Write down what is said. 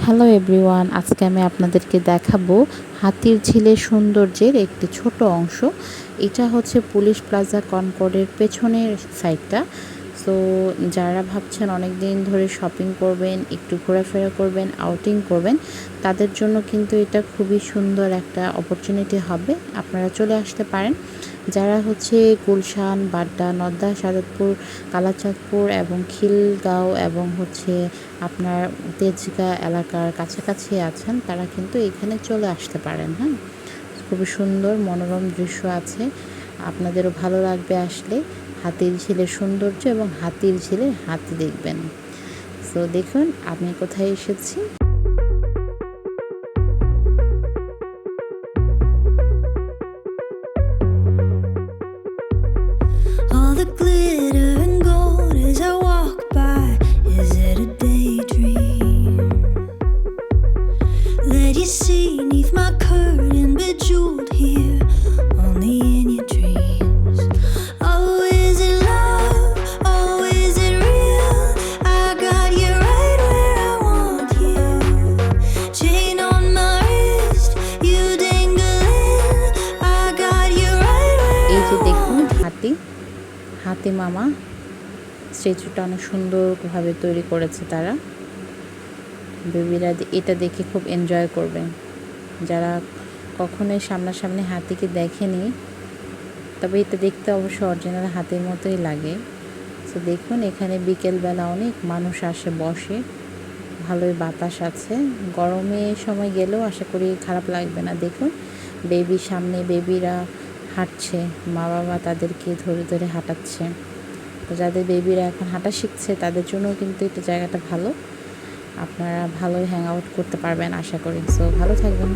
Hello everyone, আজকে আমি আপনাদেরকে দেখাবো হাতির ঝিলের সৌন্দর্যের একটি ছোট অংশ। এটা হচ্ছে পুলিশ প্লাজা কনকর্ডের পেছনের সাইডটা। সো যারা ভাবছেন অনেক দিন ধরে শপিং করবেন, একটু ঘোরাফেরা করবেন, আউটিং করবেন, তাদের জন্য কিন্তু এটা খুবই সুন্দর একটা অপরচুনিটি হবে। আপনারা চলে আসতে পারেন। যারা হচ্ছে গুলশান, বাড্ডা, নদ্দা, সাজাদপুর, কালাচাঁদপুর এবং খিলগাঁও এবং হচ্ছে আপনার তেজগাঁ এলাকার কাছাকাছি আছেন, তারা কিন্তু এখানে চলে আসতে পারেন। হ্যাঁ, খুবই সুন্দর মনোরম দৃশ্য আছে, আপনাদেরও ভালো লাগবে আসলে। হাতির ঝিলের সৌন্দর্য এবং হাতির ঝিলে হাতি দেখবেন। সো দেখুন আমি কোথায় এসেছি। All the glitter and gold as I walk by, is it a daydream that you see neath my curtain, bejeweled here only in your dreams? Oh, is it love? Oh, is it real? I got you right where I want you. Chain on my wrist, you dangling. I got you right where এই I যে দেখুন want you. হাতি মামা স্ট্যাচুটা অনেক সুন্দরভাবে তৈরি করেছে তারা। বেবিরা এটা দেখে খুব এনজয় করবে। যারা কখনোই সামনাসামনি হাতিকে দেখেনি, তবে এটা দেখতে অবশ্য অরিজিনাল হাতির মতোই লাগে। তো দেখুন এখানে বিকেলবেলা অনেক মানুষ আসে, বসে, ভালোই বাতাস আছে। গরমে সময় গেলেও আশা করি খারাপ লাগবে না। দেখুন বেবির সামনে বেবিরা হাঁটছে, মা বাবা তাদেরকে ধরে ধরে হাঁটাচ্ছে। তো যাদের বেবিরা এখন হাঁটা শিখছে তাদের জন্য কিন্তু এটা জায়গাটা ভালো, আপনারা ভালোই হ্যাং আউট করতে পারবেন আশা করি। সো ভালো থাকবেন।